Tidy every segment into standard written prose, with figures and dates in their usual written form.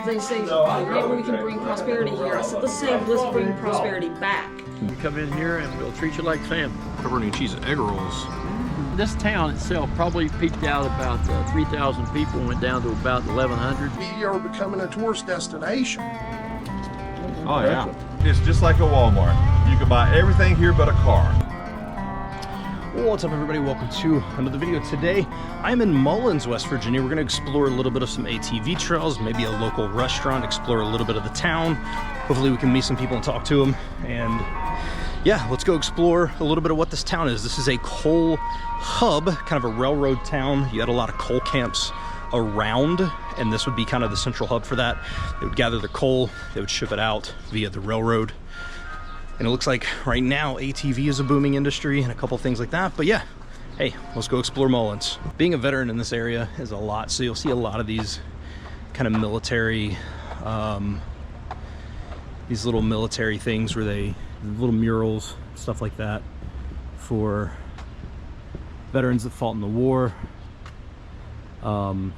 They say, maybe we can bring prosperity here. I said, let's bring prosperity back. You come in here and we'll treat you like family. Pepperoni and cheese and egg rolls. This town itself probably peaked out about 3,000 people and went down to about 1,100. We are becoming a tourist destination. Oh yeah. It's just like a Walmart. You can buy everything here but a car. What's up everybody, welcome to another video. Today I'm in Mullens, West Virginia. We're going to explore a little bit of some ATV trails, maybe a local restaurant, explore a little bit of the town. Hopefully we can meet some people and talk to them. And yeah, let's go explore a little bit of what this town is. This is a coal hub, kind of a railroad town. You had a lot of coal camps around, and this would be kind of the central hub for that. They would gather the coal, they would ship it out via the railroad. And it looks like right now ATV is a booming industry and a couple things like that. But yeah, hey, let's go explore Mullins. Being a veteran in this area is a lot, so you'll see a lot of these kind of military, these little military things where they, little murals, stuff like that for veterans that fought in the war. I'm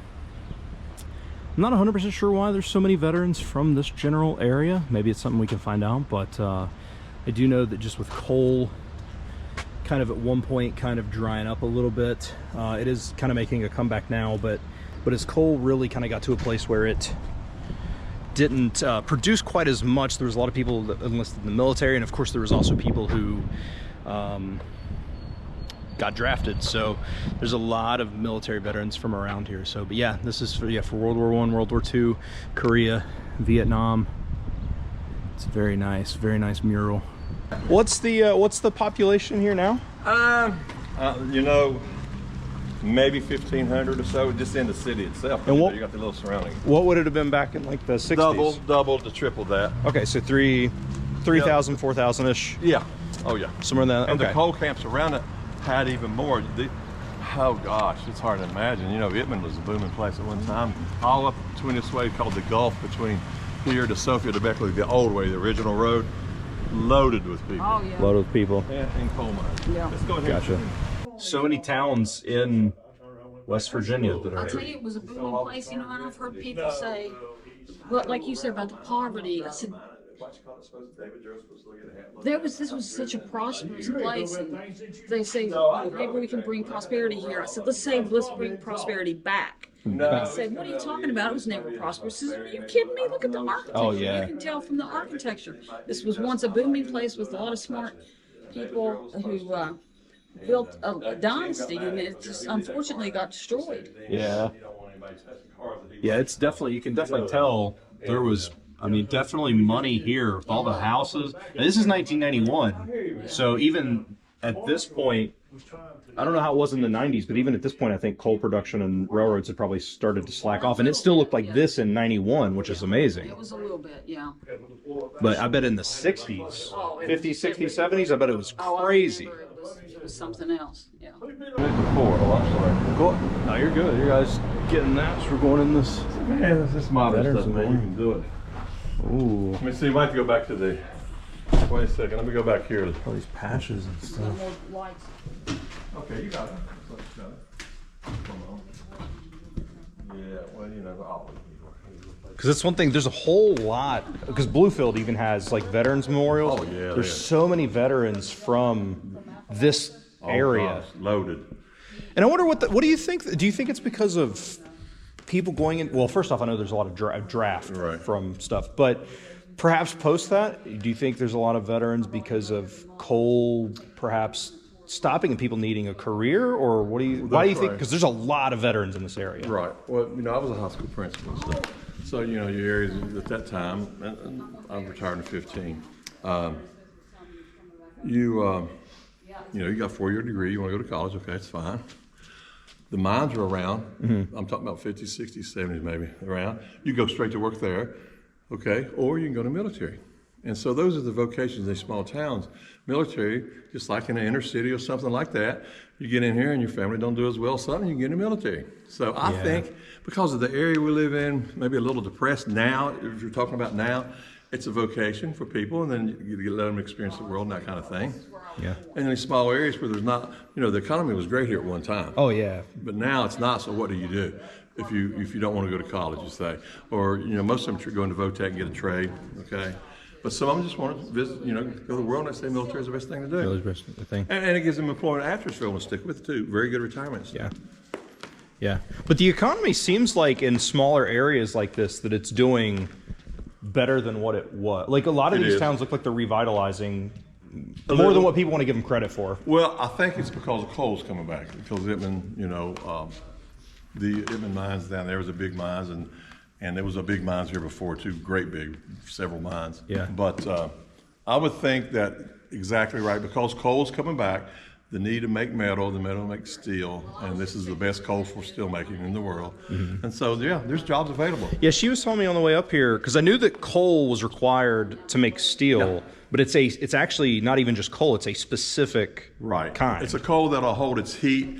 not 100% sure why there's so many veterans from this general area. Maybe it's something we can find out, but I do know that just with coal kind of at one point kind of drying up a little bit, it is kind of making a comeback now, but as coal really kind of got to a place where it didn't produce quite as much, there was a lot of people that enlisted in the military, and of course there was also people who got drafted. So there's a lot of military veterans from around here. So, but yeah, this is for World War I, World War II, Korea, Vietnam. It's very nice mural. What's the population here now? You know, maybe 1,500 or so, just in the city itself. And you got the little surrounding. What would it have been back in like the 60s? Double to triple that. Okay, so 3,000, 4,000-ish. Yeah. Oh yeah. Somewhere in that. And okay. the coal camps around it had even more. Oh gosh, it's hard to imagine. You know, Itmann was a booming place at one time. All up between this way called the Gulf, between here to Sophia to Beckley, the old way, the original road, loaded with people. Oh yeah. Loaded with people. And coal mines. Yeah. Let's go ahead. Gotcha. So many towns in West Virginia that I'll are. tell you, it was a booming place, you know, and I've heard people say, well, like you said about the poverty, I said, this was such a prosperous place, and they say, maybe we can bring prosperity here. I said, let's bring prosperity back. I said, what are you talking about? It was never prosperous. I said, are you kidding me? Look at the architecture. Oh, yeah. You can tell from the architecture. This was once a booming place with a lot of smart people who built a dynasty, and it just unfortunately got destroyed. Yeah. Yeah, it's definitely, you can definitely tell there was, I mean, definitely money here with all the houses. And this is 1991, so even at this point, I don't know how it was in the 90s, but even at this point, I think coal production and railroads had probably started to slack off, and it still looked like this in 91, which is amazing. It was a little bit, yeah. But I bet in the 60s, 50s, 60s, 70s, I bet it was crazy. It was something else, yeah. Cool. No, you're good. You guys getting that? So we're going in this. Man, this modern stuff, man. You can do it. Ooh. Let me see. You might have to go back to the. Wait a second. Let me go back here. All these patches and stuff. Okay, you got it. Come on. Yeah. Well, you know. Because it's one thing. There's a whole lot. Because Bluefield even has like veterans memorials. Oh yeah. There's so many veterans from this area. Gosh, loaded. And I wonder what do you think? Do you think it's because of people going in? Well, first off, I know there's a lot of draft from stuff, but perhaps post that, do you think there's a lot of veterans because of coal perhaps stopping and people needing a career, or what do you? Why do you think? Because there's a lot of veterans in this area. Right. Well, you know, I was a high school principal and stuff. So you know, your areas at that time, and I'm retired in 15. You know, you got a 4-year degree, you want to go to college, okay, it's fine. The mines are around. I'm talking about 50s, 60s, 70s maybe, around. You go straight to work there, okay, or you can go to military. And so those are the vocations in these small towns. Military, just like in an inner city or something like that, you get in here and your family don't do as well something, you can get in the military. So I think because of the area we live in, maybe a little depressed now, if you're talking about now, it's a vocation for people, and then you let them experience the world and that kind of thing. Yeah. And in these small areas where there's not, you know, the economy was great here at one time. Oh yeah. But now it's not, so what do? if you don't want to go to college, you say, or most of them are going to VOTEC and get a trade, okay. But some of them just want to visit, go to the world, and they say military is the best thing to do. Military's the best thing. And it gives them employment after it's and stick with it too. Very good retirements. Yeah. Yeah. But the economy seems like in smaller areas like this that it's doing better than what it was. Like a lot of these towns look like they're revitalizing more than what people want to give them credit for. Well, I think it's because the coal's coming back. Because Itmann, the Itmann mines down there was a big mines, and there was a big mines here before too, great big, several mines. Yeah. But I would think that exactly right, because coal's coming back, the need to make metal, the metal to make steel, and this is the best coal for steel making in the world. And so, yeah, there's jobs available. Yeah, she was telling me on the way up here, because I knew that coal was required to make steel, but it's actually not even just coal, it's a specific kind. It's a coal that'll hold its heat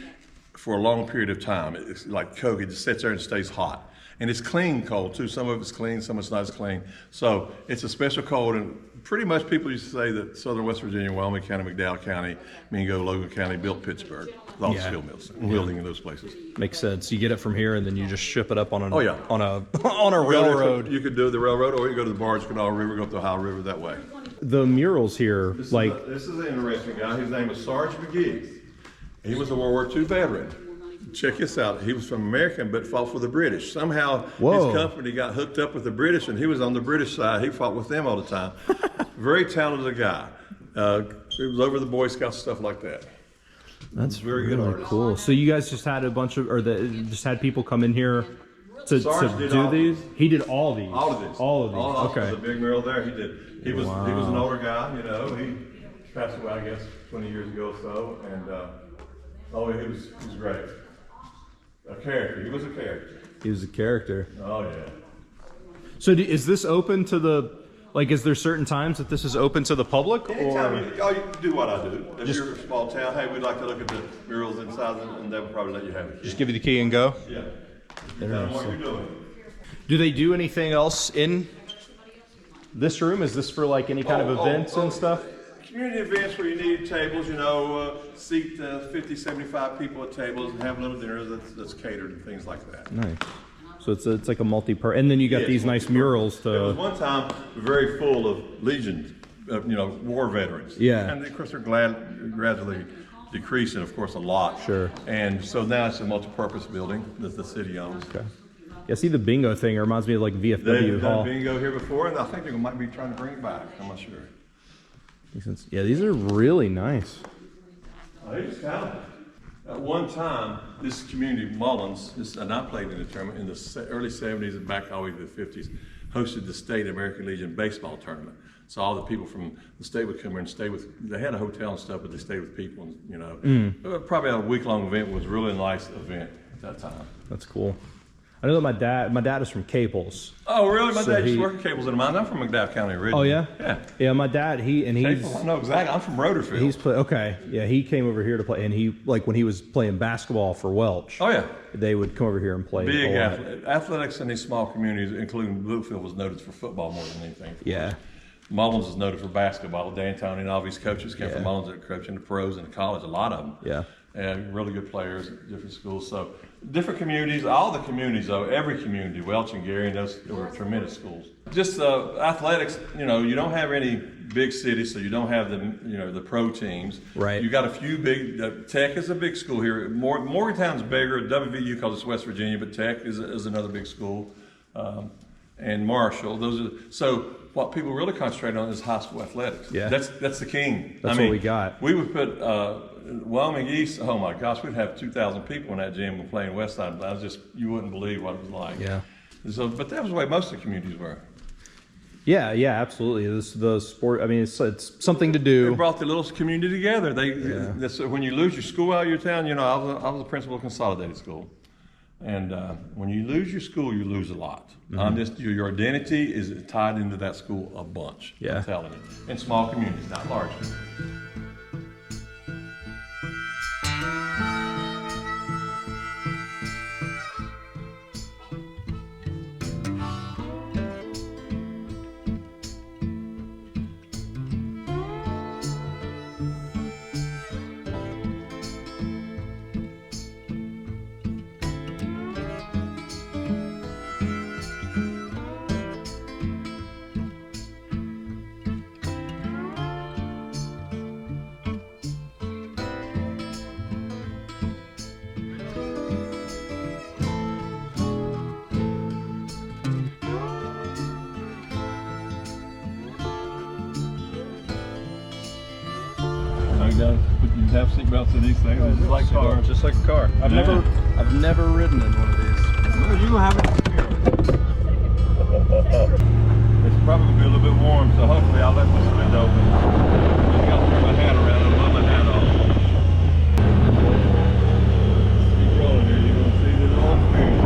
for a long period of time. It's like coke, it just sits there and stays hot. And it's clean coal too. Some of it's clean, some of it's not as clean. So it's a special coal, and pretty much people used to say that southern West Virginia, Wyoming County, McDowell County, Mingo, Logan County built Pittsburgh, with all the steel mills and welding in those places. Makes sense. You get it from here and then you just ship it up on a on a Or railroad. You could do the railroad, or you go to the Barge Canal River, go up the Ohio River that way. The murals here, This is an interesting guy. His name was Sarge McGee. He was a World War II veteran. Check this out. He was from America, but fought for the British. Somehow his company got hooked up with the British, and he was on the British side. He fought with them all the time. Very talented guy. He was over the Boy Scouts, stuff like that. That's very good artist. cool. So you guys just had a bunch of, just had people come in here to do these? He did all these? All of these. All of these, okay. There's a big mural there. He did. He was an older guy, He passed away, I guess, 20 years ago or so. And, he was great. A character. He was a character. He was a character. Oh, yeah. So is this open to the, is there certain times that this is open to the public? Anytime you can do what I do. If you're a small town, hey, we'd like to look at the murals inside, and they would probably let you have it. Just give you the key and go? Yeah. Tell them what you're doing. Do they do anything else in this room? Is this for any kind of events and stuff? Community events where you need tables, seat 50, 75 people at tables and have little dinners that's catered and things like that. Nice. So it's like a and then you got these nice murals to. It was one time very full of Legion, war veterans. Yeah. And of course they're gradually decreasing, of course, a lot. Sure. And so now it's a multi-purpose building that the city owns. Okay. Yeah, see the bingo thing. It reminds me of VFW They've Hall. done bingo here before, and I think they might be trying to bring it back. I'm not sure. Yeah, these are really nice. He was talented. At one time, this community, Mullins, and I played in the tournament in the early 70s and back all the way to the 50s, hosted the state American Legion baseball tournament. So all the people from the state would come here and stay with, they had a hotel and stuff, but they stayed with people, and, probably a week-long event. Was a really nice event at that time. That's cool. I know that my dad is from Caples. Oh, really? My dad used to work at Caples in mine. I'm from McDowell County originally. Oh, yeah? Yeah. Yeah, my dad, he's... Caples, I know exactly. I'm from Rotherfield. Okay. Yeah, he came over here to play, and he, when he was playing basketball for Welch. Oh, yeah. They would come over here and play. Big athletics in these small communities, including Bluefield, was noted for football more than anything. Yeah. Mullins is noted for basketball. Dan Tony and all these coaches came from Mullins that are coaching the pros and the college, a lot of them. Yeah. And really good players at different schools. So different communities, all the communities though, every community, Welch and Gary, and those were tremendous schools. Just athletics, you don't have any big cities, so you don't have the pro teams. Right. You got a few big, Tech is a big school here. Morgantown's bigger, WVU because it's West Virginia, but Tech is another big school. And Marshall, so what people really concentrate on is high school athletics. Yeah. That's the king. That's what we got. We would put Wyoming East, oh my gosh, we'd have 2,000 people in that gym playing West Side. You wouldn't believe what it was like. Yeah. So, but that was the way most of the communities were. Yeah, absolutely. The sport, it's something to do. It brought the little community together. When you lose your school out of your town, I was a principal of Consolidated School. And when you lose your school, you lose a lot. Your identity is tied into that school a bunch. Yeah. I'm telling you. In small communities, not large. You have seatbelts in these things. It's like cars. Just like a car. I've never ridden in one of these. Well, you gonna have it here. It's probably gonna be a little bit warm, so hopefully I'll let this window open. I gotta turn my hat around and blow my hat off. Keep rolling here. You're gonna see the little experience.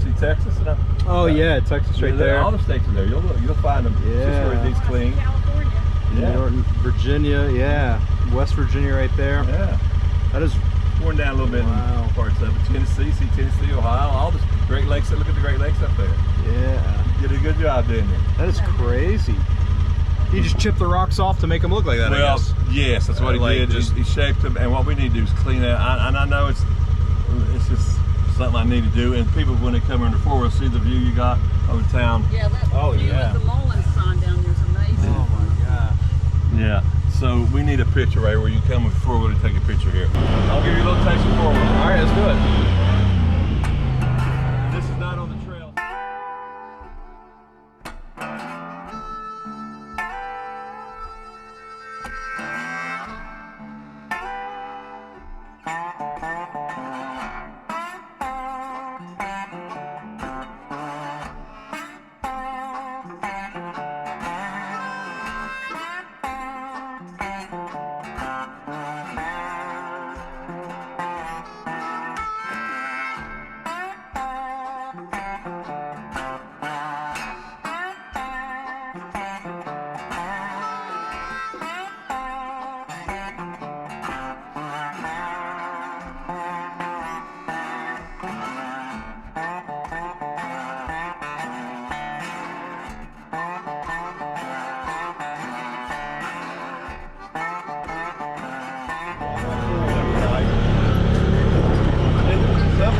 See Texas and Oh yeah, Texas right there. All the states are there. You'll find them. Yeah. Just where these clean. California. Yeah. Virginia, yeah. West Virginia right there. Yeah. That is Pouring down a little bit in parts of it. Tennessee, see Tennessee, Ohio, all the Great Lakes. Look at the Great Lakes up there. Yeah. You did a good job, didn't you? That is crazy. He just chipped the rocks off to make them look like that, I guess. Yes, that's what he did. He shaped them, and what we need to do is clean it. And I know it's just something I need to do, and people when they come in the forward see the view you got over town. Yeah, that view of the Mullins sign down there is amazing. Oh my god. Yeah. So we need a picture right where you come forward and take a picture here. I'll give you a little taste of forward. All right, let's do it. This is not on the trail.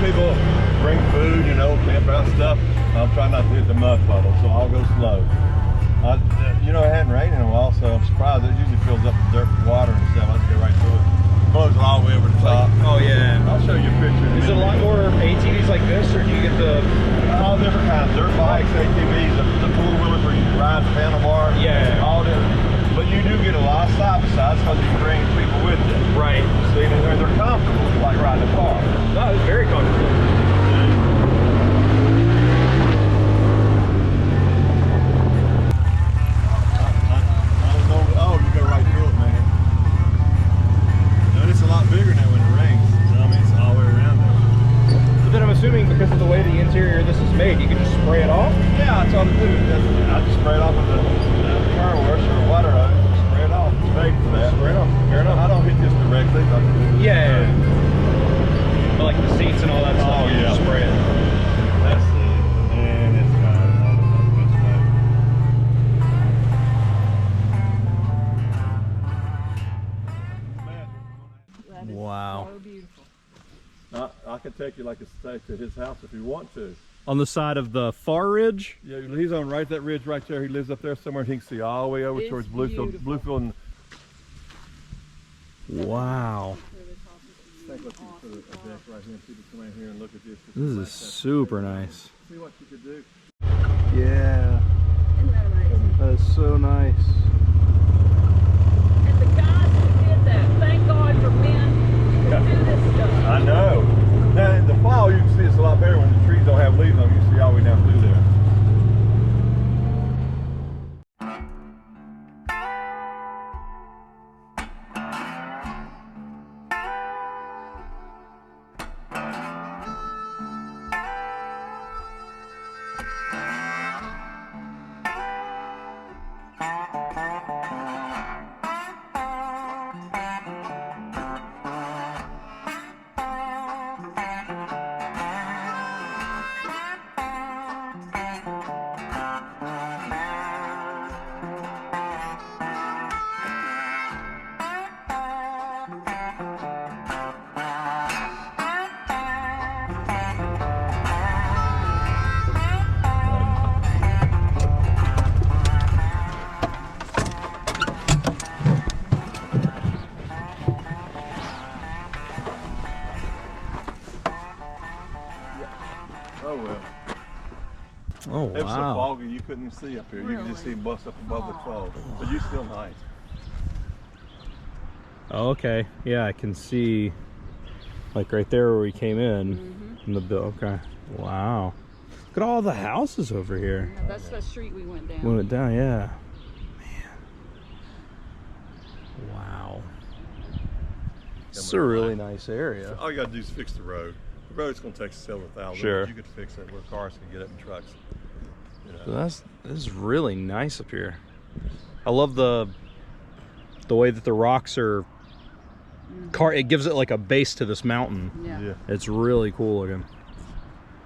People bring food, campground stuff. I'm trying not to hit the mud puddle, so I'll go slow. It hadn't rained in a while, so I'm surprised. It usually fills up with dirt, water, and stuff. I just go right through it. Flows all the way over the top. Oh yeah. I'll show you a picture. Is it a lot more ATVs like this, or do you get the all different kinds? Dirt bikes, ATVs, the four-wheelers where you ride the handlebar. Yeah. All different. But you do get a lot of side-by-sides because you bring people with you. right? See, they're comfortable, like riding a car. No, it's very comfortable. Oh, you go right through it, man. And it's a lot bigger now when it rains. It's all the way around there. But then I'm assuming because of the way the interior of this is made, you can just spray it off? Yeah, that's all I do. I just spray it off with the car wash or water hose. Spray it off. It's made for that. Spray it off. Fair enough. I don't hit this directly. Yeah. But like the seats and all that stuff, you just spray it. That's it. And it's got all the good stuff. That is Wow. so beautiful. I can take you like a stake to his house if you want to. On the side of the far ridge? Yeah, he's on that ridge right there. He lives up there somewhere, and he can see all the way over It's towards Bluefield. beautiful. Bluefield and Wow. I think let's just put a deck right here and people come in here and look at this. This is super nice. See what you could do. Yeah. Isn't that amazing? That is so nice. And the guys who did that, thank God for men who do this stuff. I know. Now in the fall you can see it's a lot better when the trees don't have leaves on them. You can see all the way down through there. Oh, It was so wow. foggy you couldn't even see up here. You could just see him bust up above the clouds. But you're still nice. Oh, okay. Yeah, I can see, like right there where we came in. In the bill. Okay. Wow. Look at all the houses over here. Yeah, that's the street we went down. We went down, yeah. Man. Wow. It's a really nice area. All you gotta do is fix the road. The road's gonna take several thousand. Sure. But you could fix it where cars can get up in trucks. You know. So this is really nice up here. I love the way that the rocks are. It gives it like a base to this mountain. Yeah. It's really cool looking.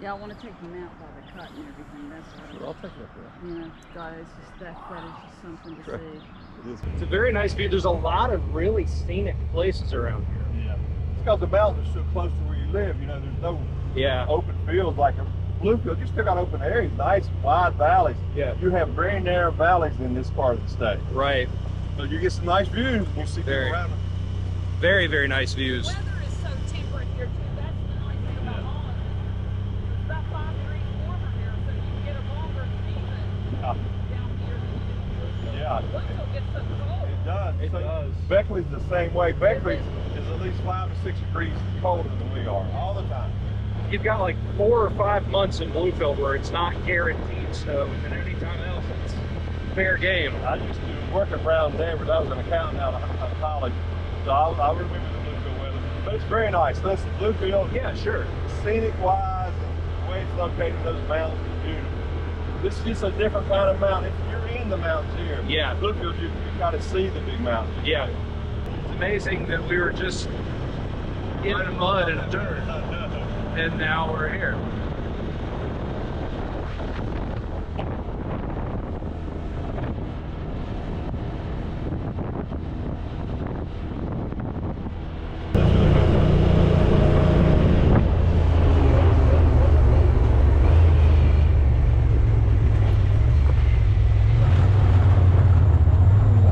Yeah, I want to take him out by the cut and everything. That's what Sure, I'll take it up there. you know, God, it's just that is just something to Sure. see. It is. It's a very nice view. There's a lot of really scenic places around here. Yeah. It's because the mountains are so close to where you live. You know, there's no Yeah. open fields like a Bluefield. You still got open areas, nice wide valleys. Yeah. You have very narrow valleys in this part of the state. Right. So you get some nice views and you see people Very. around them. Very, very nice views. The weather is so temperate here too. That's the nice thing about Mullins. It's about 5 degrees warmer here, so you can get a longer season down here. Yeah. Bluefield gets so cold. It does. It does. Beckley's the same way. Beckley's is at least 5 to 6 degrees colder than we are all the time. You've got like 4 or 5 months in Bluefield where it's not guaranteed snow, and then anytime else it's fair game. I used to work around Denver. I was an accountant out of college, so I remember the Bluefield weather. But it's very nice. Listen, Bluefield, Yeah, sure. scenic wise, and the way it's located in those mountains is beautiful. This is just a different kind of mountain. If you're in the mountains here, Yeah. Bluefield, you got to see the big mountains. Yeah. It's amazing that we were just in the mud and dirt, and now we're here.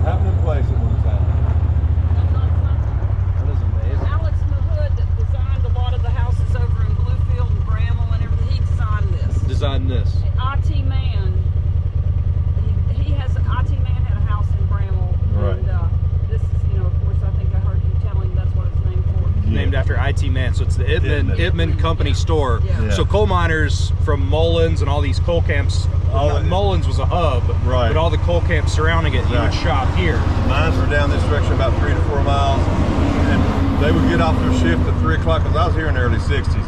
Happening place at one time. That is amazing. Alex Mahood that designed a lot of the houses over in Bluefield and Bramall and everything. He designed this. Design this. Itmann, he has Itmann had a house in Bramall, Right. and this is, you know, of course, I think I heard you telling that's what it's named for. Named after Itmann, so it's the Itmann Company store. Yeah. So coal miners from Mullins and all these coal camps, Mullins was a hub, Right. but all the coal camps surrounding it, you would Exactly. shop here. Mines were down this direction about 3 to 4 miles, and they would get off their shift at 3 o'clock, because I was here in the early 60s.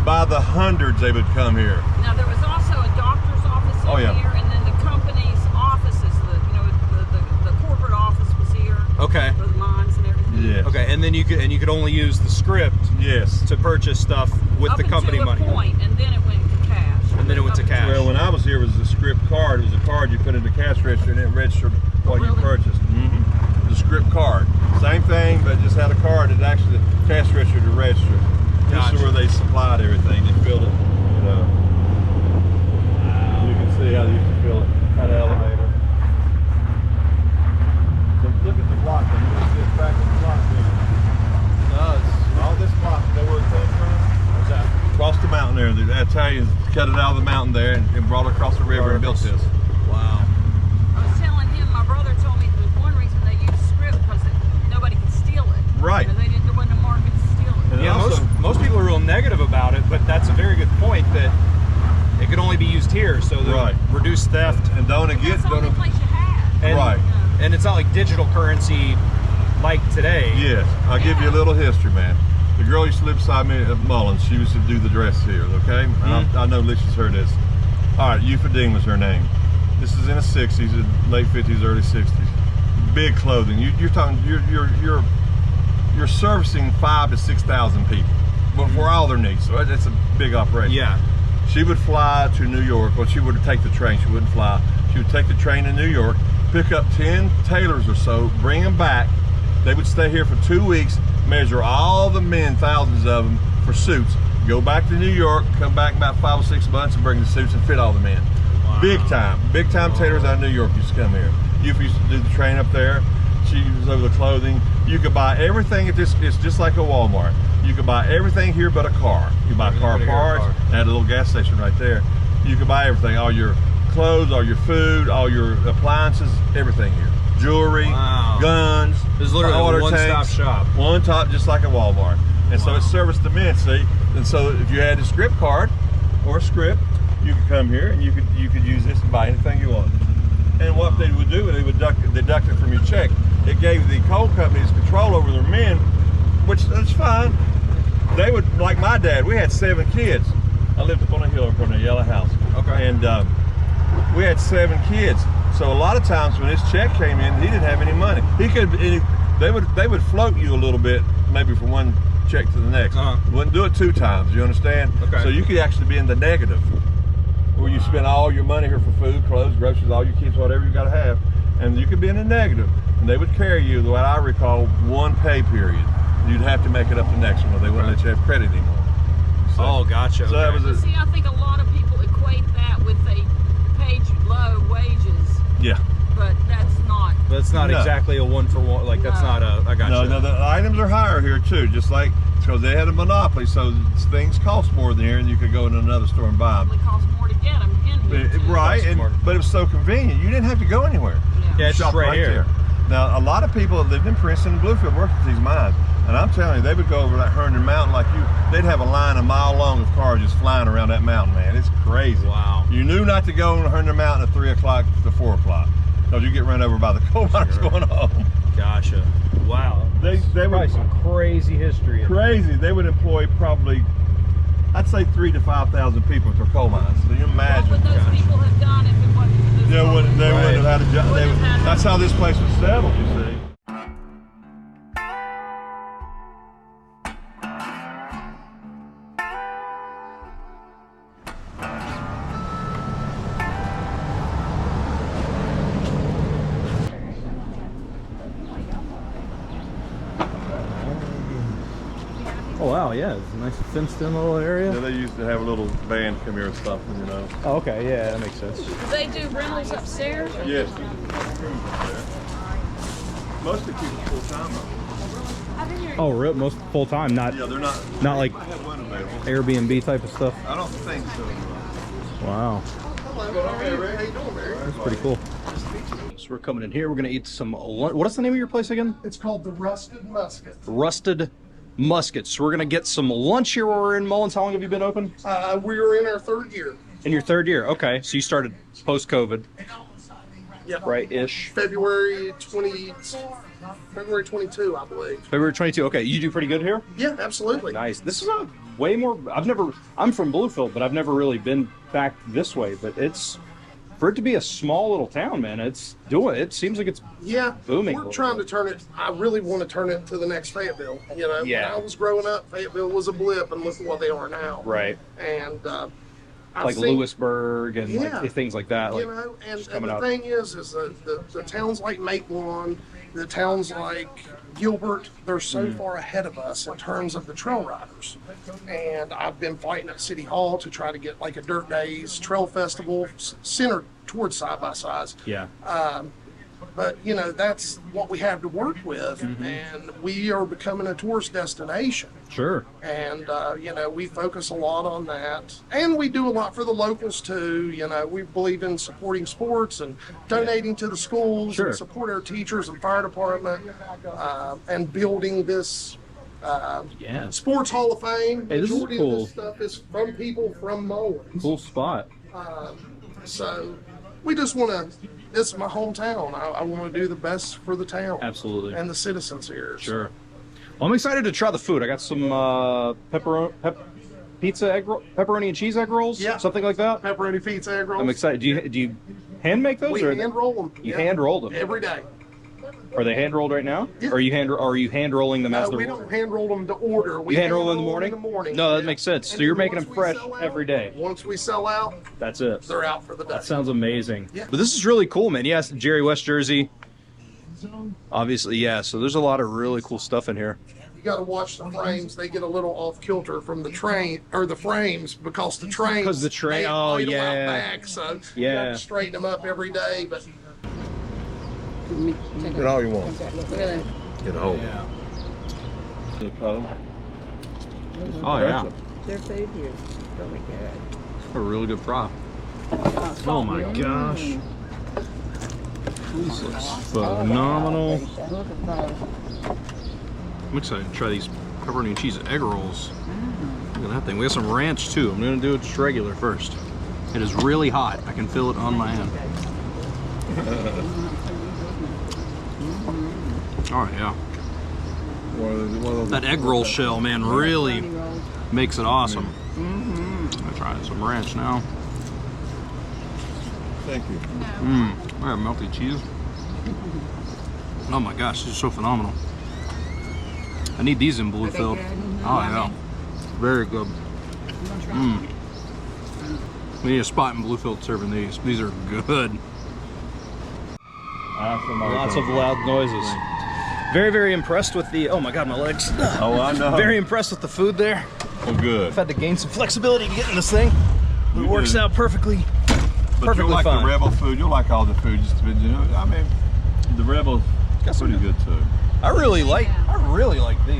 By the hundreds they would come here. Now there was also a doctor's office in Oh, yeah. here, and then the company's offices, the corporate office was here. Okay. For the mines and everything. Yes. Okay, and then you could only use the script Yes. to purchase stuff with Up the company until money. a point, and then it went to cash. And then it went to Up until- cash. Well, when I was here, it was a script card. It was a card you put in the cash register and it registered what you Really? purchased. The script card. Same thing, but just had a card that actually cash registered to register. This Gotcha. is where they supplied everything. They filled it, you know. You can see how they used to fill it. Had an elevator. Look at the block. You can see a crack in the block there. All this block, you know where it came from? What's that? Across the mountain there. The Italians cut it out of the mountain there and brought it across the river and built this. Wow. I was telling him, my brother told me there's one reason they used script because nobody could steal it. Right. You know, there wasn't a market to steal it. And Yeah, also- most people are real negative about it, but that's a very good point that it can only be used here, so the Right. reduce theft. And don't That's get, the only place you had. And, Right. And it's not like digital currency like today. Yes, I'll give you a little history, man. The girl used to live beside me at Mullins. She used to do the dress here, okay? And I know Alicia's heard this. All right, Eupha Dean was her name. This is in the 60s, late 50s, early 60s. Big clothing. You're talking, you're servicing 5,000 to 6,000 people, but for all their needs. So it's a big operation. Yeah. She would fly to New York. Well, she would take the train. She wouldn't fly. She would take the train to New York, pick up 10 tailors or so, bring them back. They would stay here for 2 weeks, measure all the men, thousands of them, for suits. Go back to New York, come back about 5 or 6 months and bring the suits and fit all the men. Wow. Big time tailors out of New York used to come here. You used to do the train up there. She was over the clothing. You could buy everything at this, it's just like a Walmart. You could buy everything here but a car. You buy car Everything but a parts, car. and had a little gas station right there. You can buy everything, all your clothes, all your food, all your appliances, everything here. Jewelry, guns. This is literally a one-stop shop. One top, just like a Walmart. And so it's service to men, see? And so if you had a script card or a script, you could come here and you could use this and buy anything you want. And what they would do, they would deduct it from your check. It gave the coal companies control over their men, which that's fine. They would, like my dad, we had 7 kids. I lived up on a hill up on a yellow house. Okay. And we had 7 kids. So a lot of times when his check came in, he didn't have any money. They would float you a little bit, maybe from one check to the next. Wouldn't do it 2 times, you understand? Okay. So you could actually be in the negative, where you spend all your money here for food, clothes, groceries, all your kids, whatever you gotta have. And you could be in the negative. And they would carry you, the way I recall, 1 pay period. You'd have to make it up the next one, or they wouldn't let you have credit anymore. So, Oh, gotcha. So that was See, I think a lot of people equate that with they paid low wages, yeah. but that's not. But it's not No. exactly a one-for-one, like that's not a, I got No, you. no, the items are higher here too, just like, because they had a monopoly, so things cost more than here, and you could go into another store and buy them. It costs more to get them in here. too. Right, Cost more. but it was so convenient. You didn't have to go anywhere. Yeah, it's Shop right here. there. Now, a lot of people that lived in Princeton and Bluefield worked at these mines, and I'm telling you, they would go over that Herndon Mountain like they'd have a line a mile long of cars just flying around that mountain, man. It's crazy. Wow. You knew not to go on Herndon Mountain at 3 o'clock to 4 o'clock, because you get run over by the coal miners going home. Gotcha. Wow. They Probably would, some crazy history. crazy. They would employ probably, I'd say 3,000 to 5,000 people at their coal mines. So you imagine. What would those people have done if it wasn't for this? They wouldn't have had a job. Wouldn't have had That's how this place was settled, you see. Oh wow, yeah, it's a nice fenced in little area. Yeah, they used to have a little band come here and stuff, you know. Oh, okay, yeah, that makes sense. Do they do rentals upstairs? Yes. Most of the people full time though. Oh, real most full time, not Yeah, they're not. not like I have one available. Airbnb type of stuff. I don't think so. Wow, Hey, Ray, how you doing, Barry? that's pretty cool. So we're coming in here. We're gonna eat some lunch. What is the name of your place again? It's called the Rusted Musket. Rusted Musket. So we're gonna get some lunch here while we're in Mullins. How long have you been open? We are in our 3rd year. In your 3rd year. Okay, so you started post-COVID, Yep. right? Ish. February 22, I believe. February 22. Okay, you do pretty good here. Yeah, absolutely. Nice. This is a way more. I'm from Bluefield, but I've never really been back this way. But it's, for it to be a small little town, man, it seems like it's Yeah, booming a we're little trying bit. to turn it. I really want to turn it to the next Fayetteville. You know, Yeah. when I was growing up, Fayetteville was a blip, and look at what they are now. right, And I've like seen, Lewisburg and Yeah. like things like that. Like, you know, and coming the up. thing is the towns like Maitland, the towns like Gilbert, they're so far ahead of us in terms of the trail riders. And I've been fighting at City Hall to try to get like a Dirt Days Trail Festival centered towards side-by-sides. yeah, But, you know, that's what we have to work with. And we are becoming a tourist destination. sure. And, you know, we focus a lot on that. And we do a lot for the locals, too. You know, we believe in supporting sports and donating to the schools Sure. and support our teachers and fire department and building this Yeah, Sports Hall of Fame. Hey, this is Majority cool. of this stuff is from people from Mullins. cool spot. So we just want to, this is my hometown. I want to do the best for the town. Absolutely. And the citizens here. Sure. Well, I'm excited to try the food. I got some pepperoni and cheese egg rolls. Yeah. Something like that. Pepperoni pizza, egg rolls. I'm excited. Do you hand make those? We or hand roll them. You hand roll them. every day. Are they hand rolled right now? Yeah. Or are you hand rolling them as No, they're we don't hand roll them to order. We You hand roll them in the morning. No, that Yeah. makes sense. And So you're then making once them we fresh sell out- every day. Once we sell out, That's it. they're out for the day. That sounds amazing. Yeah. But this is really cool, man. Yes, Jerry West Jersey. Obviously, yeah. So there's a lot of really cool stuff in here. You got to watch the frames. They get a little off kilter from the train or the frames because the trains. 'Cause the train- they oh, laid 'em out yeah. back, so you Yeah. got to straighten them up every day. But Get all you want. Really? Get a whole. Oh yeah. Their food here is really good. A really good fry. Oh my gosh. This looks phenomenal. Look at those. I'm excited to try these pepperoni and cheese egg rolls. Look at that thing. We got some ranch too. I'm gonna do it just regular first. It is really hot. I can feel it on my hand. Oh yeah. That egg roll shell, man, really makes it awesome. I'm trying some ranch now. Thank you. I got melty cheese. Oh my gosh, this is so phenomenal. I need these in Bluefield. Oh yeah, very good. We need a spot in Bluefield serving these. These are good. Lots of loud noises. Very, very impressed with the, oh my God, my legs. Oh, I know. Very impressed with the food there. Well, good. I've had to gain some flexibility to get in this thing. It works out perfectly. But you'll like fine. the Rebel food. You'll like all the food. Just, you know, I mean, the Rebel's pretty good too. I really like these.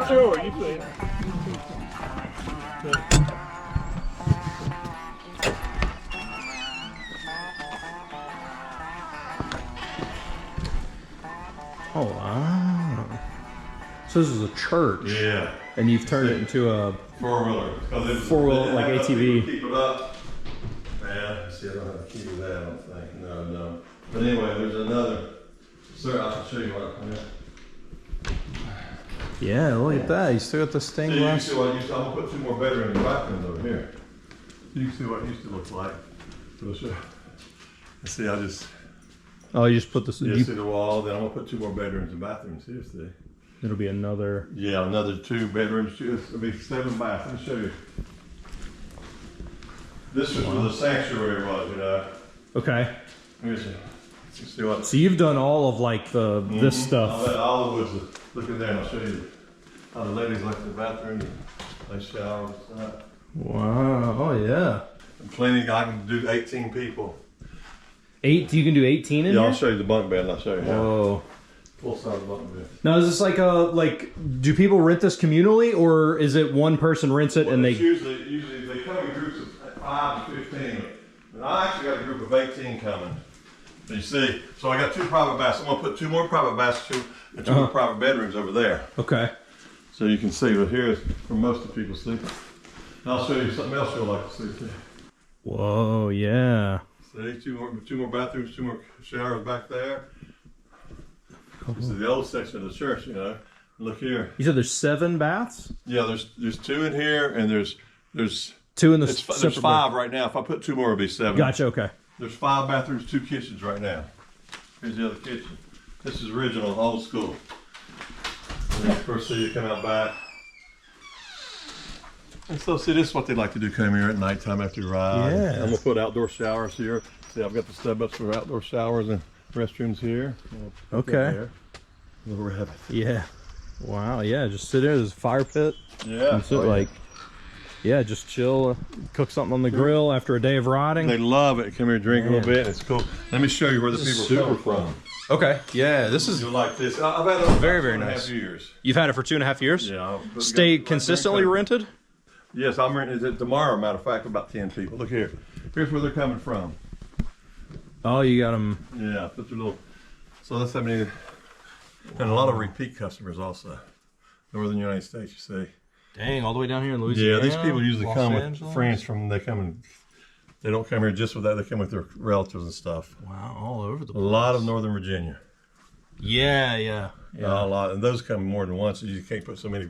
Sure, you see. Oh wow. So this is a church. Yeah. And you've turned it into a Four-wheeler. Four-wheel, like ATV. Keep it up. Yeah, see, I don't have to keep it that, I don't think. No. But anyway, there's another. Sir, I can show you what I mean. Yeah, look at that. You still got the stained So you can glass. see what I'm gonna put two more bedrooms and bathrooms over here. You can see what it used to look like. So I'll show you. See, I just Oh, you just put this. see the wall. Then I'm gonna put two more bedrooms and bathrooms here. See. It'll be another. Yeah, another 2 bedrooms. It'll be 7 baths. Let me show you. This is where the sanctuary was, you know. Okay. Here's see what. So you've done all of like the this I'll stuff. let all the woods look in there and I'll show you how the ladies like the bathroom. They shower and stuff. Wow. Oh yeah. And plenty. I can do 18 people. 8. You can do 18 in Yeah, I'll here. show you the bunk bed and I'll show you how. Whoa. Full size bunk bed. Now is this like do people rent this communally or is it one person rents it and It's they? usually they come in groups of 5 to 15. And I actually got a group of 18 coming. You see, so I got 2 private baths. I'm gonna put 2 more private baths, 2 more private bedrooms over there. Okay. So you can see, but here's where most of the people sleep. And I'll show you something else you'll like to see too. Whoa. Yeah. See, 2 more bathrooms, 2 more showers back there. This is the old section of the church, you know. Look here. You said there's 7 baths. Yeah, there's 2 in here, and there's 2 in the. there's separate 5 right now. If I put 2 more, it'll be 7. Gotcha. Okay. There's 5 bathrooms, 2 kitchens right now. Here's the other kitchen. This is original, old school. And then first see you come out back. And so see, this is what they like to do, come here at nighttime after you ride. Yeah. I'm gonna put outdoor showers here. See, I've got the stub ups for outdoor showers and restrooms here. Okay. Little rabbit. Yeah. Wow. Yeah. Just sit there. There's a fire pit. Yeah. And sit yeah, just chill, cook something on the grill after a day of riding. They love it. Come here, drink a little bit. It's cool. Let me show you where the people come from. Okay. Yeah. This is. You'll like this. I've had it for Very, very 2.5 nice. years. You've had it for 2.5 years. Yeah. Stay consistently rented. Yes, I'm renting it tomorrow. Matter of fact, about 10 people. Look here. Here's where they're coming from. Oh, you got them. Yeah, put your little. So that's how many. And a lot of repeat customers also. Northern United States, you see. Dang, all the way down here in Louisiana. Yeah, these people usually Los come Angeles? with friends from. They come and. They don't come here just with that. They come with their relatives and stuff. Wow, all over the A place. lot of Northern Virginia. Yeah. A lot, and those come more than once. You can't put so many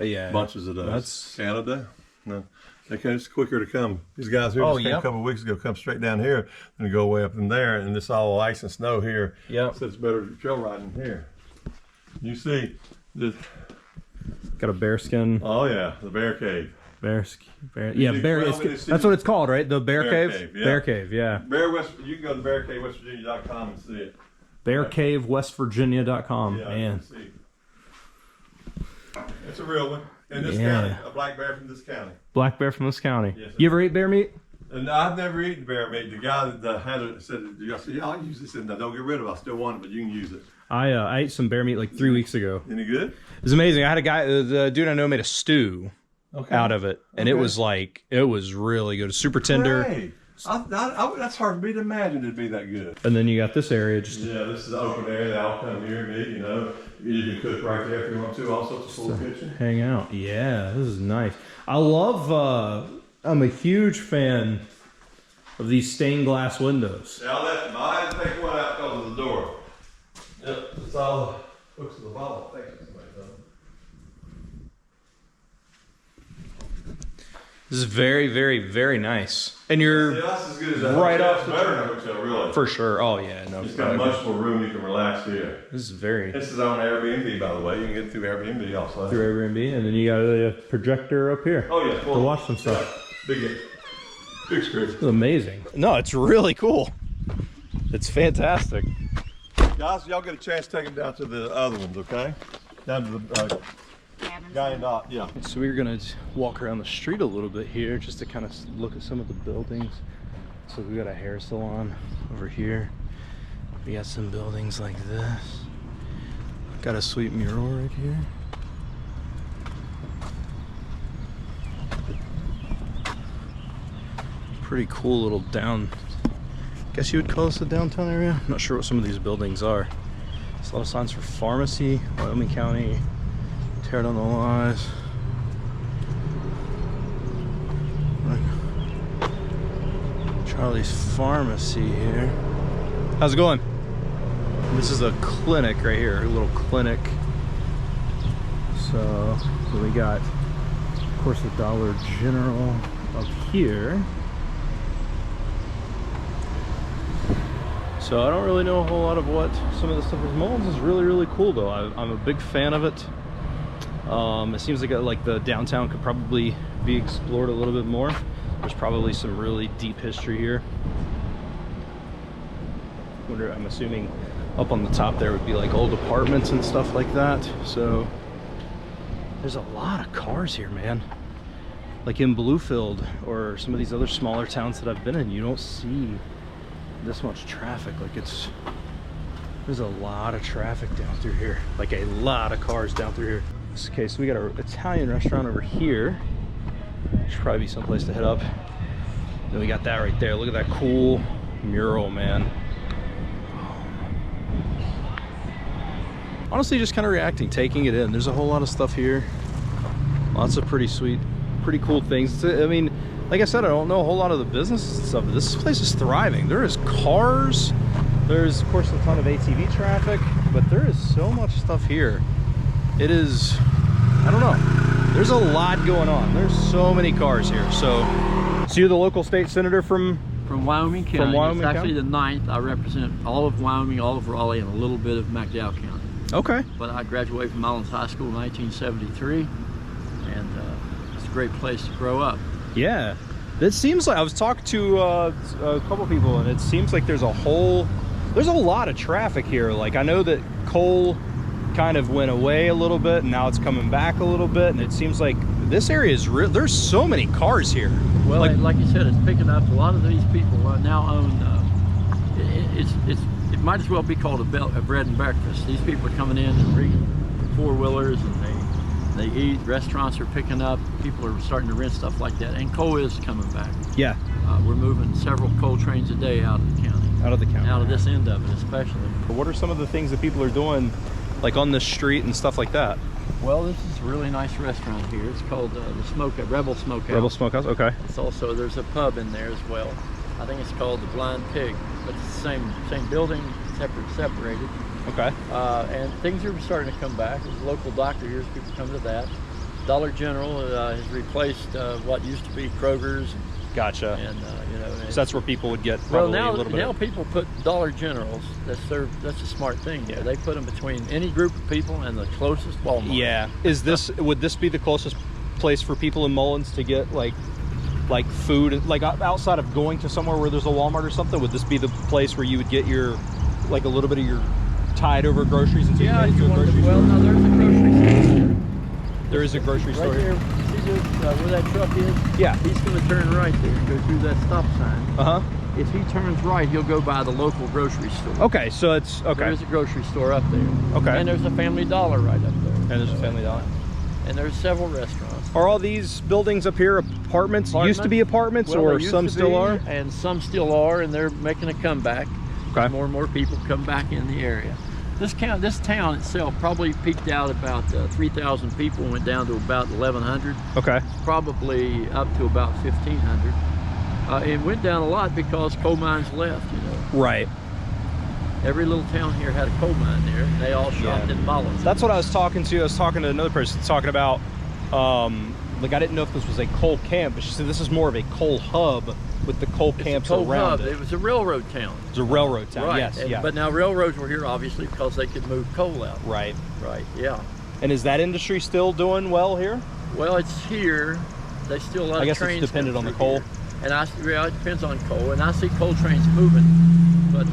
Yeah. bunches of those. That's Canada. No, Okay, it's quicker to come. These guys here just came a couple of weeks ago, come straight down here and go way up in there, and it's all ice and snow here. Yep. So it's better trail riding here. You see, this. Got a bear skin. Oh yeah, the bear cave. Bear. Yeah, bear. That's what it's called, right? The bear cave. Yeah. Bear cave. Yeah. You can go to bearcavewestvirginia.com and see it. Bearcavewestvirginia.com. Yeah, Man. It's a real one. In this county, a black bear from this county. Black bear from this county. Yes, you ever eat bear meat? And I've never eaten bear meat. The guy that had it said, I said, yeah, I'll use this. And don't get rid of it. I still want it, but you can use it. I ate some bear meat like 3 weeks ago. Any good? It was amazing. I had a guy, the dude I know made a stew out of it. And it was really good. Super tender. Hey, that's hard for me to imagine it'd be that good. And then you got this area. This is the open area. They all come here and eat, you know. You can cook right there if you want to. Also, it's a full kitchen. Hang out. Yeah, this is nice. I love, I'm a huge fan of these stained glass windows. Yeah, I had to take one out because of the door. Yep, it's all hooks to the bottle. Thank you. This is very, very, very nice. And you're that's as good as a right hotel. off the better than a hotel, really. For sure. Oh yeah, no. It's got much more room. You can relax here. This is very. This is on Airbnb, by the way. You can get through Airbnb also. Through Airbnb, and then you got a projector up here. Oh yeah, to watch some stuff. Yeah. Big screen. It's amazing. No, it's really cool. It's fantastic. Guys, y'all get a chance to take them down to the other ones, okay? Down to the guy and dot. Yeah. So we're gonna walk around the street a little bit here, just to kind of look at some of the buildings. So we got a hair salon over here. We got some buildings like this. Got a sweet mural right here. Pretty cool little guess you would call this a downtown area. I'm not sure what some of these buildings are. There's a lot of signs for pharmacy, Wyoming County, tear down the lies. Charlie's Pharmacy here. How's it going? This is a clinic right here, a little clinic. So we got, of course, the Dollar General up here. So I don't really know a whole lot of what some of the stuff is. Mullins is really, really cool though. I'm a big fan of it. It seems like the downtown could probably be explored a little bit more. There's probably some really deep history here. I'm assuming up on the top there would be like old apartments and stuff like that. So there's a lot of cars here, man. Like in Bluefield or some of these other smaller towns that I've been in, you don't see this much traffic. Like there's a lot of traffic down through here, like a lot of cars down through here. Okay, so we got an Italian restaurant over here. Should probably be someplace to head up. Then we got that right there. Look at that cool mural, man. Honestly, just kind of reacting, taking it in. There's a whole lot of stuff here. Lots of pretty sweet, pretty cool things. I mean, like I said, I don't know a whole lot of the business and stuff, but this place is thriving. There is cars. There's, of course, a ton of ATV traffic, but there is so much stuff here. It is, I don't know. There's a lot going on. There's so many cars here. So you're the local state senator from Wyoming County. From Wyoming It's actually County? the 9th. I represent all of Wyoming, all of Raleigh, and a little bit of McDowell County. Okay. But I graduated from Mullins High School in 1973, and it's a great place to grow up. Yeah. It seems like, I was talking to a couple people, and it seems like there's a lot of traffic here. Like, I know that Cole kind of went away a little bit, and now it's coming back a little bit, and it seems like this area is real. There's so many cars here. Well, like you said, it's picking up. A lot of these people now own, it might as well be called a bread and breakfast. These people are coming in and bringing four-wheelers, and they eat. Restaurants are picking up. People are starting to rent stuff like that, and coal is coming back. Yeah. We're moving several coal trains a day out of the county. Out of the county. Out of this end of it, especially. What are some of the things that people are doing, like on the street and stuff like that? Well, this is a really nice restaurant here. It's called the Rebel Smokehouse. Rebel Smokehouse, okay. It's also, there's a pub in there as well. I think it's called the Blind Pig, but it's the same building, separated. Okay. And things are starting to come back. There's a local doctor here, people come to that. Dollar General has replaced what used to be Kroger's. Gotcha. And you know, So that's where people would get well, probably now a little bit now of... people put Dollar Generals. That's a smart thing there. They put them between any group of people and the closest Walmart. Yeah. Would this be the closest place for people in Mullins to get like food, like outside of going to somewhere where there's a Walmart or something? Would this be the place where you would get your, like a little bit of your tide over groceries until Yeah, you if made it you to a wanted grocery to, well, store? no, there's a grocery store here. There is a grocery store Right here. there. See where that truck is? Yeah. He's going to turn right there and go through that stop sign. Uh-huh. If he turns right, he'll go by the local grocery store. Okay, so it's, okay. There's a grocery store up there. Okay. And there's a Family Dollar right up there. And there's a Family Dollar. And there's several restaurants. Are all these buildings up here apartments? Used to be apartments, Well, or they used some to still be, are? And some still are, and they're making a comeback. Okay. More and more people come back in the area. This town itself probably peaked out about 3,000 people, went down to about 1,100. Okay. Probably up to about 1,500. It went down a lot because coal mines left, you know. Right. Every little town here had a coal mine there, and they all shopped in Mullins. That's what I was talking to. I was talking to another person talking about, like I didn't know if this was a coal camp, but she said this is more of a coal hub with the coal camps coal around hub. it. It was a railroad town. It was a railroad town, Right. yes, And, yeah. But now railroads were here obviously because they could move coal out. Right. Right, yeah. And is that industry still doing well here? Well, it's here. They still a lot I of guess trains it's dependent come on the through coal. here. And yeah, it depends on coal. And I see coal trains moving. But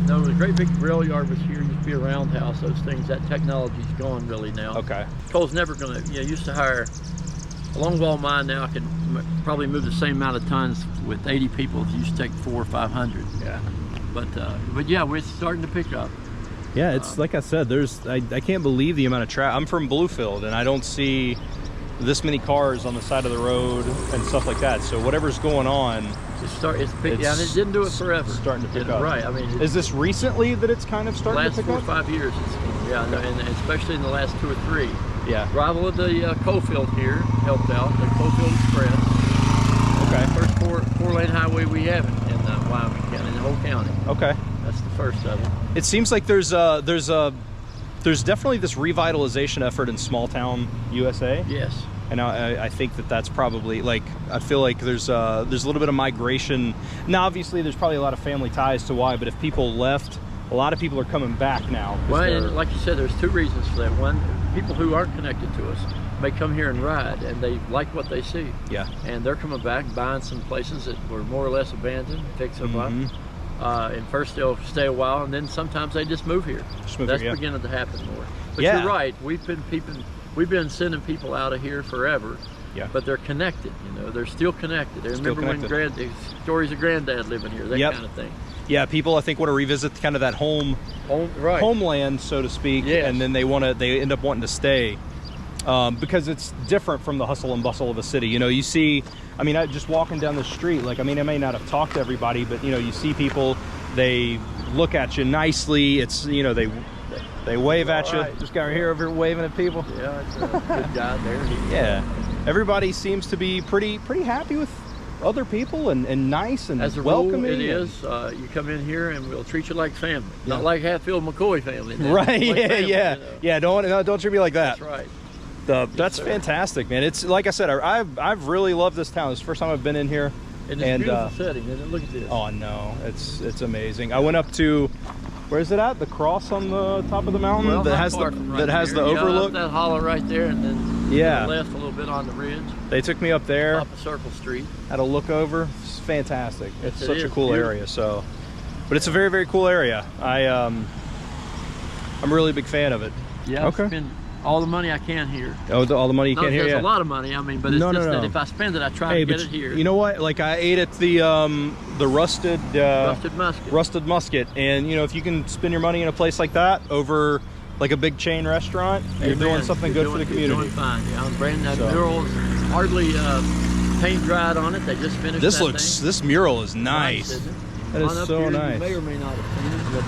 no, the great big rail yard was here. Used to be a roundhouse. Those things. That technology's gone really now. Okay. Coal's never going to. You know, used to hire a longwall mine now can probably move the same amount of tons with 80 people. It used to take 400 or 500. Yeah. But yeah, we're starting to pick up. Yeah, it's like I said, I can't believe the amount of traffic. I'm from Bluefield, and I don't see this many cars on the side of the road and stuff like that. So whatever's going on, Yeah, and it didn't do it forever. Starting to pick up. Right. I mean, is this recently that it's kind of starting last to pick 4 or up? 5 years. Yeah, and especially in the last 2 or 3. Yeah. Arrival of the coal field here helped out. The coal field express. Okay. First four-lane highway we have in Wyoming County, in the whole county. Okay. That's the first of it. It seems like there's definitely this revitalization effort in small town USA. Yes. And I think that's probably, like, I feel like there's a little bit of migration. Now, obviously, there's probably a lot of family ties to why, but if people left, a lot of people are coming back now. Well, and like you said, there's 2 reasons for that. One, people who aren't connected to us may come here and ride, and they like what they see. Yeah. And they're coming back, buying some places that were more or less abandoned, fix them up. And first they'll stay a while, and then sometimes they just move here. That's beginning to happen more. But you're right. We've been sending people out of here forever. Yeah. But they're connected. You know, they're still connected. They remember when stories of granddad living here, that kind of thing. Yeah, people I think want to revisit kind of that homeland, so to speak, and then they end up wanting to stay because it's different from the hustle and bustle of a city. You know, you see, I mean, just walking down the street, like, I mean, I may not have talked to everybody, but you know, you see people, they look at you nicely. It's, you know, they wave at you. This guy right here over here waving at people. Yeah, it's a good guy there. Yeah, everybody seems to be pretty happy with other people and nice and as a welcoming. Rule, it is. You come in here and we'll treat you like family, not like Hatfield McCoy family. Right? Like family, You know? Yeah. Don't treat me like that. That's right. That's fantastic, man. It's like I said, I've really loved this town. It's the first time I've been in here. And it's a beautiful setting, isn't it? Look at this. Oh no, it's amazing. I went up to, where is it at? The cross on the top of the mountain that has the overlook. That hollow right there, and then to the left a little bit on the ridge. They took me up there. Top of Circle Street. Had a look over. It's fantastic. It's such a cool beautiful area. So, but it's a very, very cool area. I'm a really big fan of it. Yeah. Okay. Spend all the money I can here. Oh, all the money you can here. There's a lot of money. I mean, but it's that if I spend it, I try to get it here. You know what? Like, I ate at the rusted musket, and you know, if you can spend your money in a place like that over like a big chain restaurant, you're doing something good for the community. You're doing fine. Yeah, I'm brand new murals. Hardly paint dried on it. They just finished. This mural is nice. That is so nice. You may or may not have seen it, but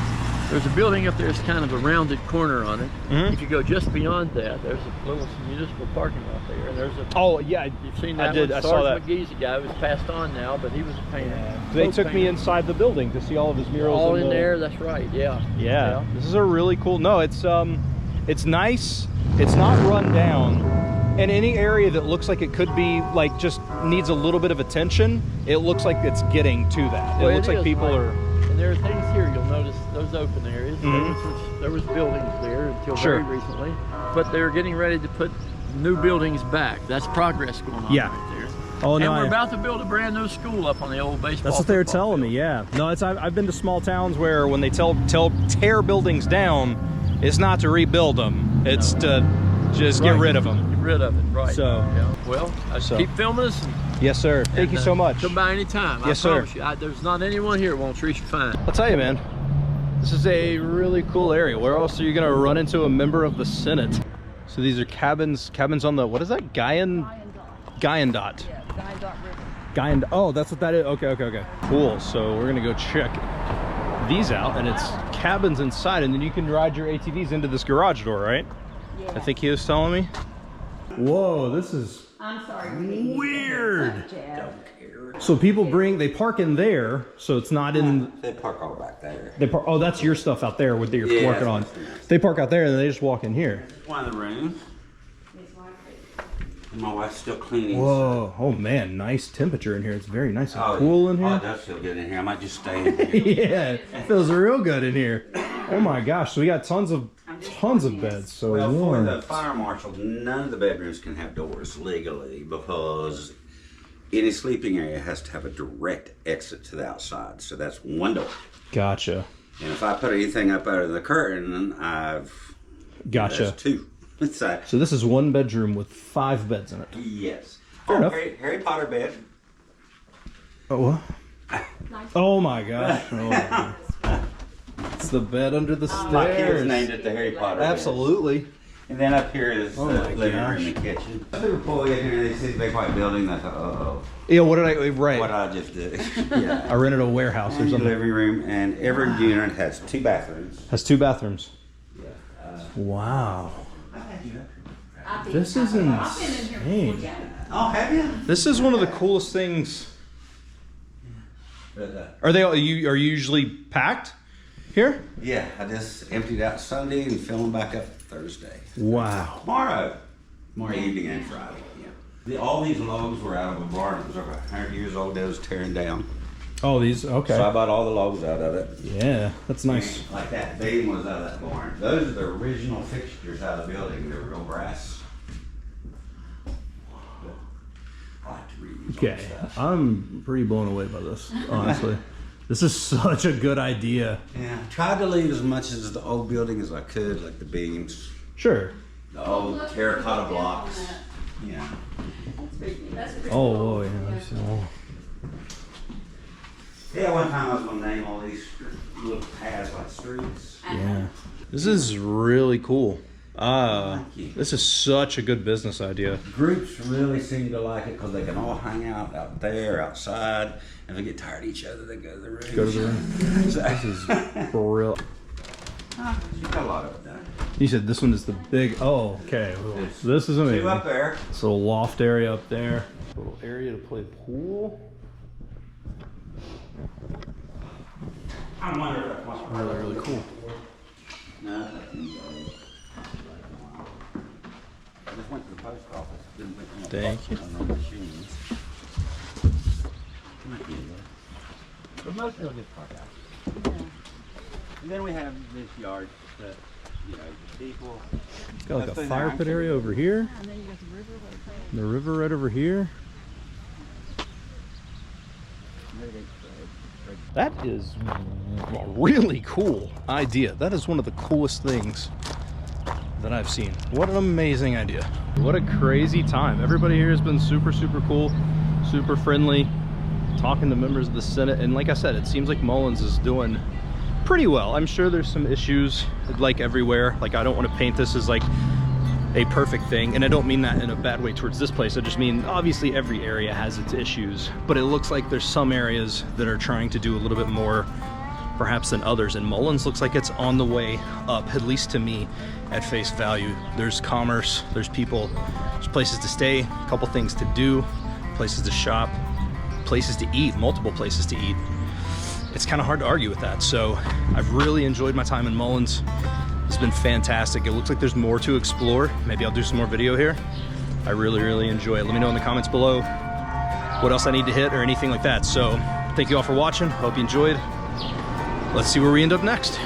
there's a building up there. It's kind of a rounded corner on it. If you go just beyond that, there's a little municipal parking lot there, and there's a. Oh yeah, you've seen that? I saw that. McGee's a guy who's passed on now, but he was a painter. They took me inside the building to see all of his murals. All in there. That's right. Yeah. This is a really cool. No, it's nice. It's not run down. And any area that looks like it could be like just needs a little bit of attention, it looks like it's getting to that. Well, it looks like people are. And there are things here. You'll notice those open areas. There was buildings there until very recently, but they're getting ready to put new buildings back. That's progress going on right there. Oh no! And we're about to build a brand new school up on the old baseball. That's what they were telling me. Yeah. No, I've been to small towns where when they tear buildings down, it's not to rebuild them. It's to just get rid of them. Get rid of it, right? So, well, keep filming us. Yes, sir. Thank you so much. Come by anytime. Yes, sir. sir. There's not anyone here who won't treat you fine. I'll tell you, man. This is a really cool area. Where else are you gonna run into a member of the Senate? So these are cabins on the, what is that? Guyandotte. Yeah, Guyandotte River. Oh, that's what that is. Okay. Cool. So we're gonna go check these out, and it's cabins inside, and then you can ride your ATVs into this garage door, right? Yeah. I think he was telling me. Whoa, this is weird. So people they park in there, so it's not in. They park all back there. Oh, that's your stuff out there with you're working on. They park out there and they just walk in here. One of the rooms. And my wife's still cleaning. Whoa! Oh man, nice temperature in here. It's very nice and cool in here. Oh, it does feel good in here. I might just stay in here. Yeah, it feels real good in here. Oh my gosh! So we got tons of beds. So for the fire marshal, none of the bedrooms can have doors legally because any sleeping area has to have a direct exit to the outside. So that's one door. Gotcha. And if I put anything up out of the curtain, Gotcha. That's two. So this is one bedroom with 5 beds in it. Yes. Fair enough. Harry Potter bed. Oh what? Oh my gosh. Oh. It's the bed under the stairs. My kids named it the Harry Potter bed. Absolutely. And then up here is the living room and kitchen. I think we pull in here and they see the big white building. I thought, uh-oh. Yeah, what did I just did. Yeah. I rented a warehouse or something. Living room, and every unit has 2 bathrooms. Has 2 bathrooms. Yeah. Wow. This is insane. Oh, have you? This is one of the coolest things. Are you usually packed here? Yeah, I just emptied out Sunday and filling back up Thursday. Wow. Tomorrow evening and Friday. Yeah. All these logs were out of a barn. It was over 100 years old. That was tearing down. Oh, these, okay. So I bought all the logs out of it. Yeah, that's nice. And like that beam was out of that barn. Those are the original fixtures out of the building. They were real brass. I like to read. Okay, I'm pretty blown away by this, honestly. This is such a good idea. Yeah, tried to leave as much as the old building as I could, like the beams. Sure. The old terracotta blocks. Yeah. Oh, yeah. Yeah, one time I was going to name all these little paths like streets. Yeah. This is really cool. This is such a good business idea. Groups really seem to like it because they can all hang out there, outside. And if they get tired of each other, they go to the room. Go to the room. This is for real. You got a lot of it done. You said this one is the big, oh, okay. This is amazing. 2 up there. This little loft area up there. Little area to play pool. I wonder if that was Really cool. No. I just went to the post office. Didn't put any Thank you. on the machines. But most of them get parked out. Yeah. And then we have this yard that, you know, the people. It's got like a fire pit area over here. And then you got the river right The there. river right over here. That is a really cool idea. That is one of the coolest things that I've seen. What an amazing idea. What a crazy time. Everybody here has been super, super cool, super friendly, talking to members of the Senate. And like I said, it seems like Mullins is doing pretty well. I'm sure there's some issues like everywhere. Like, I don't want to paint this as like a perfect thing, and I don't mean that in a bad way towards this place. I just mean obviously every area has its issues, but it looks like there's some areas that are trying to do a little bit more perhaps than others, and Mullins looks like it's on the way up, at least to me at face value. There's commerce, there's people, there's places to stay, a couple things to do, places to shop, places to eat, multiple places to eat. It's kind of hard to argue with that. So I've really enjoyed my time in Mullins. It's been fantastic. It looks like there's more to explore. Maybe I'll do some more video here. I really, really enjoy it. Let me know in the comments below what else I need to hit or anything like that. So thank you all for watching. Hope you enjoyed. Let's see where we end up next.